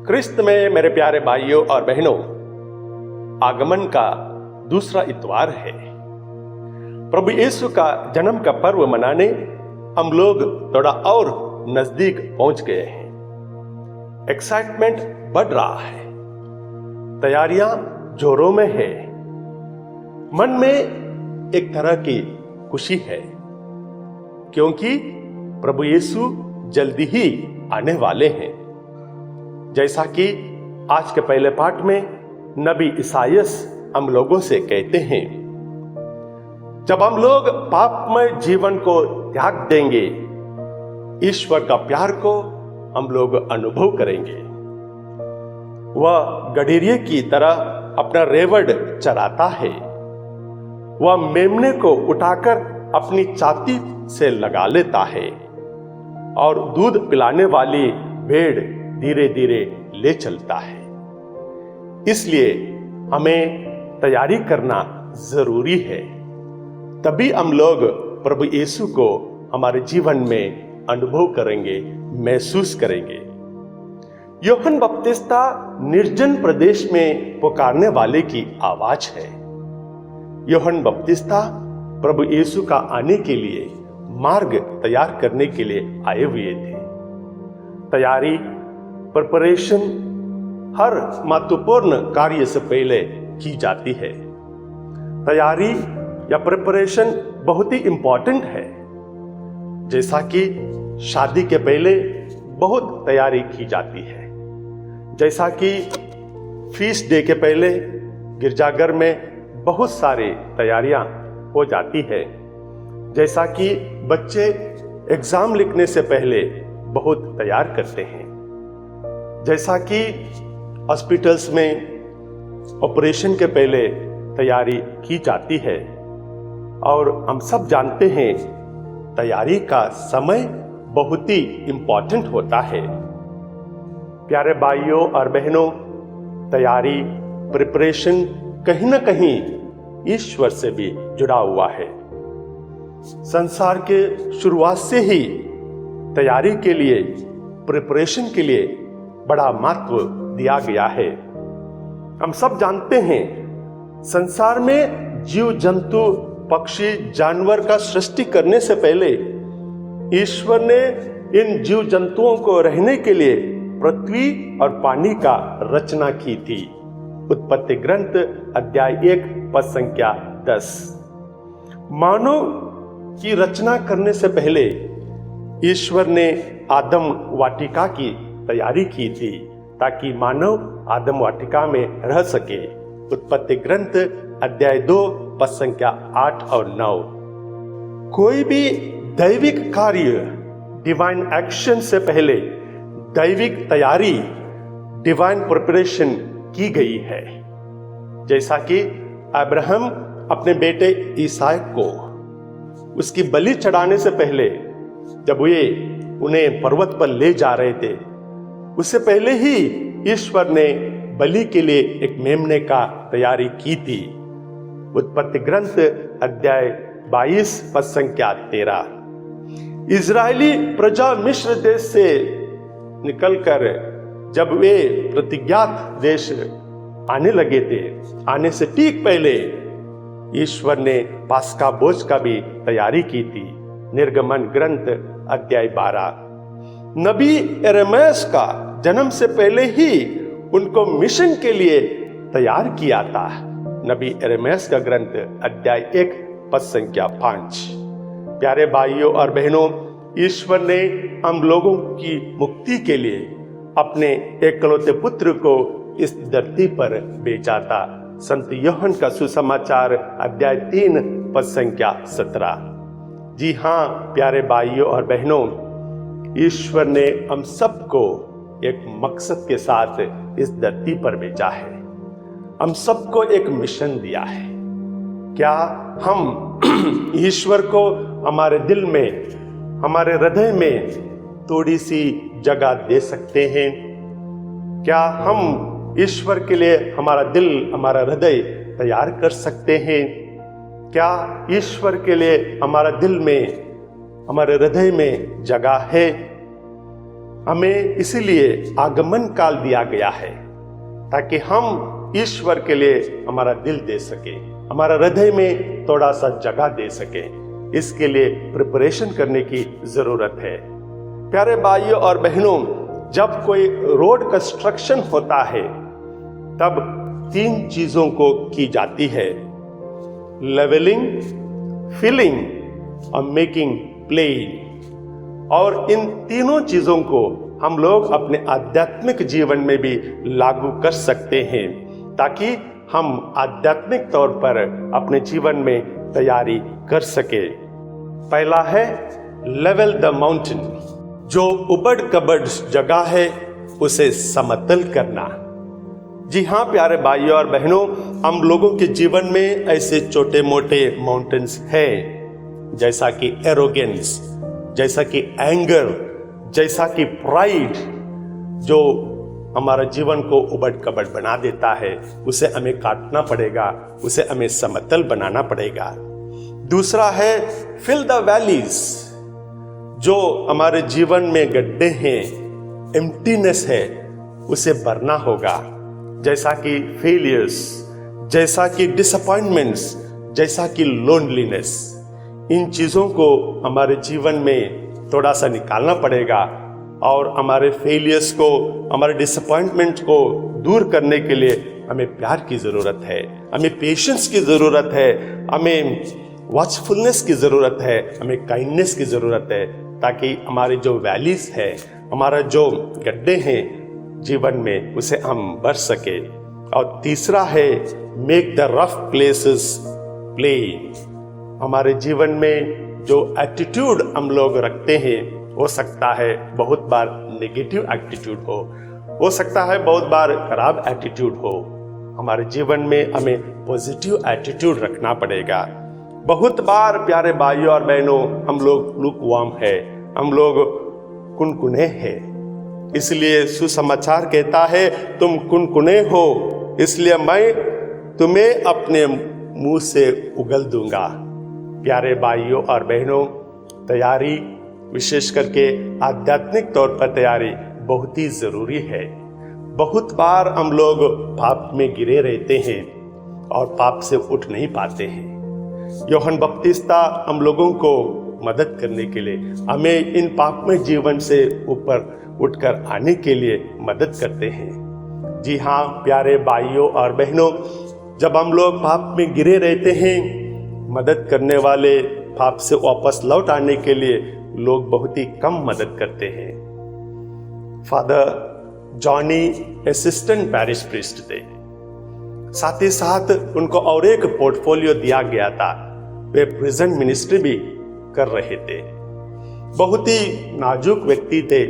क्रिस्त में मेरे प्यारे भाइयों और बहनों, आगमन का दूसरा इतवार है। प्रभु यीशु का जन्म का पर्व मनाने हम लोग थोड़ा और नजदीक पहुंच गए हैं। एक्साइटमेंट बढ़ रहा है, तैयारियां जोरों में है, मन में एक तरह की खुशी है, क्योंकि प्रभु यीशु जल्दी ही आने वाले हैं। जैसा कि आज के पहले पाठ में नबी इसायास हम लोगों से कहते हैं, जब हम लोग पापमय जीवन को त्याग देंगे, ईश्वर का प्यार को हम लोग अनुभव करेंगे। वह गडरिये की तरह अपना रेवड़ चराता है, वह मेमने को उठाकर अपनी छाती से लगा लेता है और दूध पिलाने वाली भेड़ धीरे धीरे ले चलता है। इसलिए हमें तैयारी करना जरूरी है, तभी हम लोग प्रभु यीशु को हमारे जीवन में अनुभव करेंगे, महसूस करेंगे। यूहन्ना बपतिस्ता निर्जन प्रदेश में पुकारने वाले की आवाज है। यूहन्ना बपतिस्ता प्रभु यीशु का आने के लिए मार्ग तैयार करने के लिए आए हुए थे। तैयारी, प्रिपरेशन हर महत्वपूर्ण कार्य से पहले की जाती है। तैयारी या प्रिपरेशन बहुत ही इंपॉर्टेंट है। जैसा कि शादी के पहले बहुत तैयारी की जाती है, जैसा कि फीस्ट डे के पहले गिरजाघर में बहुत सारी तैयारियां हो जाती है, जैसा कि बच्चे एग्जाम लिखने से पहले बहुत तैयार करते हैं, जैसा कि हॉस्पिटल्स में ऑपरेशन के पहले तैयारी की जाती है। और हम सब जानते हैं तैयारी का समय बहुत ही इंपॉर्टेंट होता है। प्यारे भाइयों और बहनों, तैयारी, प्रिपरेशन कहीं ना कहीं ईश्वर से भी जुड़ा हुआ है। संसार के शुरुआत से ही तैयारी के लिए, प्रिपरेशन के लिए बड़ा महत्व दिया गया है। हम सब जानते हैं संसार में जीव जंतु, पक्षी, जानवर का सृष्टि करने से पहले ईश्वर ने इन जीव जंतुओं को रहने के लिए पृथ्वी और पानी का रचना की थी। उत्पत्ति ग्रंथ अध्याय 1 पद संख्या 10। मानव की रचना करने से पहले ईश्वर ने आदम वाटिका की तैयारी की थी, ताकि मानव आदम वाटिका में रह सके। उत्पत्ति ग्रंथ अध्याय 2 पद संख्या 8 और 9। कोई भी दैविक कार्य, डिवाइन एक्शन से पहले दैविक तैयारी, डिवाइन प्रिपरेशन की गई है। जैसा कि अब्राहम अपने बेटे इसहाक को उसकी बलि चढ़ाने से पहले, जब वे उन्हें पर्वत पर ले जा रहे थे, उससे पहले ही ईश्वर ने बलि के लिए एक मेमने का तैयारी की थी। उत्पत्ति ग्रंथ अध्याय 22 पद संख्या 13। इजरायली प्रजा मिस्र देश से निकलकर जब वे प्रतिज्ञात देश आने लगे थे, आने से ठीक पहले ईश्वर ने पास्का भोज का भी तैयारी की थी। निर्गमन ग्रंथ अध्याय 12। नबी यिर्मयाह का जन्म से पहले ही उनको मिशन के लिए तैयार किया था। नबी यिर्मयाह का ग्रंथ अध्याय 1 पद संख्या 5। प्यारे भाइयों और बहनों, ईश्वर ने हम लोगों की मुक्ति के लिए अपने एकलौते पुत्र को इस धरती पर भेजा था। संत यूहन्ना का सुसमाचार अध्याय 3 पद संख्या 17। जी हाँ प्यारे भाइयों और बहनों, ईश्वर ने हम सबको एक मकसद के साथ इस धरती पर भेजा है। हम सबको एक मिशन दिया है। क्या हम ईश्वर को हमारे दिल में, हमारे हृदय में थोड़ी सी जगह दे सकते हैं? क्या हम ईश्वर के लिए हमारा दिल, हमारा हृदय तैयार कर सकते हैं? क्या ईश्वर के लिए हमारा दिल में, हमारे हृदय में जगह है? हमें इसीलिए आगमन काल दिया गया है ताकि हम ईश्वर के लिए हमारा दिल दे सके, हमारा हृदय में थोड़ा सा जगह दे सके। इसके लिए प्रिपरेशन करने की जरूरत है। प्यारे भाइयों और बहनों, जब कोई रोड कंस्ट्रक्शन होता है तब 3 चीजों को की जाती है: लेवलिंग, फिलिंग और मेकिंग प्लेन। और इन तीनों चीजों को हम लोग अपने आध्यात्मिक जीवन में भी लागू कर सकते हैं ताकि हम आध्यात्मिक तौर पर अपने जीवन में तैयारी कर सके। पहला है लेवल द माउंटेन। जो उबड़ कबड़ जगह है उसे समतल करना। जी हाँ प्यारे भाइयों और बहनों, हम लोगों के जीवन में ऐसे छोटे मोटे माउंटेन्स हैं, जैसा कि एरोगेंस, जैसा कि एंगर, जैसा कि प्राइड, जो हमारा जीवन को उबड़ कबड़ बना देता है। उसे हमें काटना पड़ेगा, उसे हमें समतल बनाना पड़ेगा। दूसरा है फिल द वैलीज। जो हमारे जीवन में गड्ढे हैं, एम्प्टीनेस है, उसे भरना होगा, जैसा कि फेलियर्स, जैसा कि डिसअपॉइंटमेंट्स, जैसा कि लोनलीनेस। इन चीजों को हमारे जीवन में थोड़ा सा निकालना पड़ेगा और हमारे फेलियर्स को, हमारे डिसअपॉइंटमेंट को दूर करने के लिए हमें प्यार की जरूरत है, हमें पेशेंस की जरूरत है, हमें वॉचफुलनेस की जरूरत है, हमें काइंडनेस की जरूरत है, ताकि हमारी जो वैलीज है, हमारा जो गड्ढे हैं जीवन में, उसे हम भर सके। और तीसरा है make the rough places plain. हमारे जीवन में जो एटीट्यूड हम लोग रखते हैं, हो सकता है बहुत बार नेगेटिव एटीट्यूड हो सकता है बहुत बार खराब एटीट्यूड हो। हमारे जीवन में हमें पॉजिटिव एटीट्यूड रखना पड़ेगा। बहुत बार प्यारे भाइयों और बहनों, हम लोग लुकवार्म है, हम लोग कुनकुने हैं। इसलिए सुसमाचार कहता है तुम कुनकुने हो, इसलिए मैं तुम्हें अपने मुंह से उगल दूंगा। प्यारे भाइयों और बहनों, तैयारी, विशेष करके आध्यात्मिक तौर पर तैयारी बहुत ही जरूरी है। बहुत बार हम लोग पाप में गिरे रहते हैं और पाप से उठ नहीं पाते हैं। यूहन्ना बपतिस्ता हम लोगों को मदद करने के लिए, हमें इन पापमय जीवन से ऊपर उठकर आने के लिए मदद करते हैं। जी हाँ प्यारे भाइयों और बहनों, जब हम लोग पाप में गिरे रहते हैं, मदद करने वाले, पाप से वापस लौट आने के लिए लोग बहुत ही कम मदद करते हैं। Father Johnny assistant parish priest थे, साथ ही साथ उनको और एक पोर्टफोलियो दिया गया था, वे प्रिजन मिनिस्ट्री भी कर रहे थे। बहुत ही नाजुक व्यक्ति थे,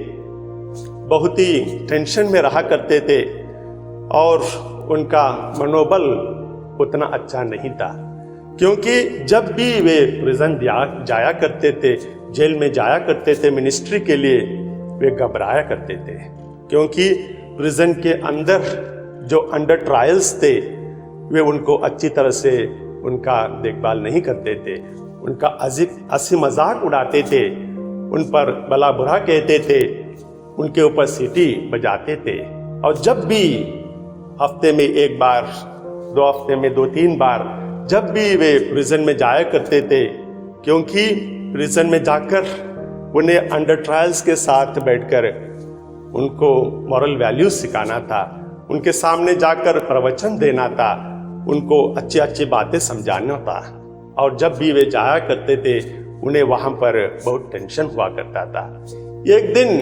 बहुत ही टेंशन में रहा करते थे और उनका मनोबल उतना अच्छा नहीं था, क्योंकि जब भी वे प्रिजन जाया करते थे, जेल में जाया करते थे मिनिस्ट्री के लिए, वे घबराया करते थे, क्योंकि प्रिजन के अंदर जो अंडर ट्रायल्स थे, वे उनको अच्छी तरह से उनका देखभाल नहीं करते थे, उनका हंसी मजाक उड़ाते थे, उन पर भला बुरा कहते थे, उनके ऊपर सीटी बजाते थे। और जब भी हफ्ते में 1 बार, 2 हफ्ते में 2-3 बार, जब भी वे प्रिजन में जाया करते थे, क्योंकि प्रिजन में जाकर उन्हें अंडर ट्रायल्स के साथ बैठकर उनको मॉरल वैल्यूज सिखाना था, उनके सामने जाकर प्रवचन देना था, उनको अच्छी अच्छी बातें समझाना था। और जब भी वे जाया करते थे, उन्हें वहां पर बहुत टेंशन हुआ करता था। एक दिन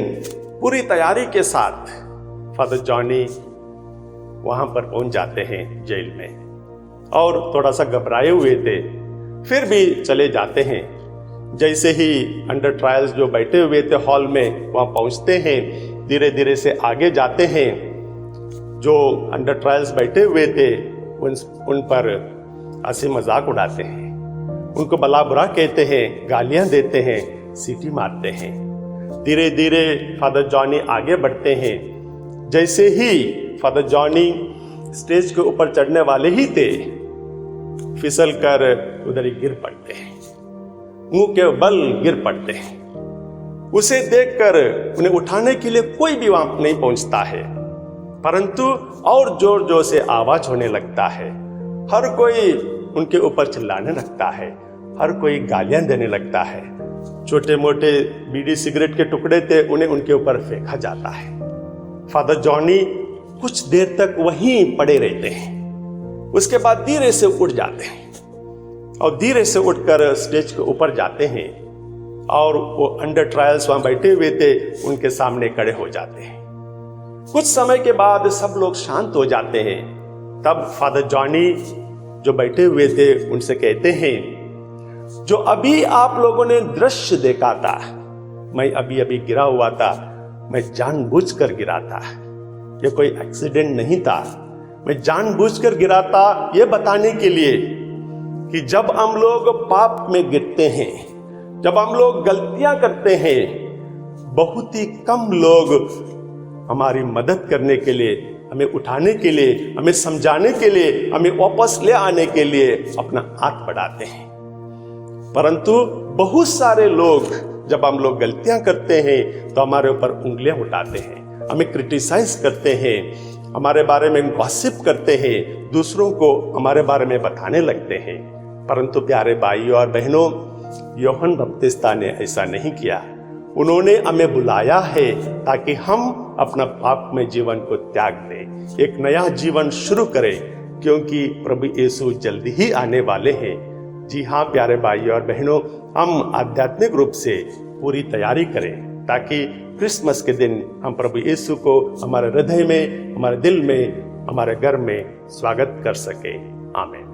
पूरी तैयारी के साथ फादर जॉनी वहां पर पहुंच जाते हैं जेल में, और थोड़ा सा घबराए हुए थे, फिर भी चले जाते हैं। जैसे ही अंडर ट्रायल्स जो बैठे हुए थे हॉल में, वहां पहुंचते हैं, धीरे धीरे से आगे जाते हैं। जो अंडर ट्रायल्स बैठे हुए थे उन पर हंसी मजाक उड़ाते हैं, उनको भला बुरा कहते हैं, गालियां देते हैं, सीटी मारते हैं। धीरे धीरे फादर जॉनी आगे बढ़ते हैं। जैसे ही फादर जॉनी स्टेज के ऊपर चढ़ने वाले ही थे, फिसल कर उधर ही गिर पड़ते हैं, मुंह के बल गिर पड़ते हैं। उसे देखकर उन्हें उठाने के लिए कोई भी वहां नहीं पहुंचता है, परंतु और जोर जोर से आवाज होने लगता है। हर कोई उनके ऊपर चिल्लाने लगता है, हर कोई गालियां देने लगता है। छोटे मोटे बीड़ी सिगरेट के टुकड़े थे, उन्हें उनके ऊपर फेंका जाता है। फादर जॉनी कुछ देर तक वहीं पड़े रहते हैं, उसके बाद धीरे से उठ जाते हैं और धीरे से उठकर स्टेज के ऊपर जाते हैं और वो अंडर ट्रायल्स वहां बैठे हुए थे, उनके सामने खड़े हो जाते हैं। कुछ समय के बाद सब लोग शांत हो जाते हैं। तब फादर जॉनी जो बैठे हुए थे उनसे कहते हैं, जो अभी आप लोगों ने दृश्य देखा था, मैं अभी अभी गिरा हुआ था, मैं जानबूझकर गिरा था, यह कोई एक्सीडेंट नहीं था। मैं जानबूझकर गिरा था यह बताने के लिए कि जब हम लोग पाप में गिरते हैं, जब हम लोग गलतियां करते हैं, बहुत ही कम लोग हमारी मदद करने के लिए, हमें उठाने के लिए, हमें समझाने के लिए, हमें वापस ले आने के लिए अपना हाथ बढ़ाते हैं। परंतु बहुत सारे लोग जब हम लोग गलतियां करते हैं तो हमारे ऊपर उंगलियां उठाते हैं, हमें क्रिटिसाइज करते हैं, हमारे बारे में गॉसिप करते हैं, दूसरों को हमारे बारे में बताने लगते हैं। परंतु प्यारे भाइयों और बहनों, यूहन्ना बपतिस्ता ने ऐसा नहीं किया। उन्होंने हमें बुलाया है ताकि हम अपना पाप में जीवन को त्याग दें, एक नया जीवन शुरू करें, क्योंकि प्रभु यीशु जल्दी ही आने वाले हैं। जी हाँ प्यारे भाइयों और बहनों, हम आध्यात्मिक रूप से पूरी तैयारी करें ताकि क्रिसमस के दिन हम प्रभु यीशु को हमारे हृदय में, हमारे दिल में, हमारे घर में स्वागत कर सके। आमीन।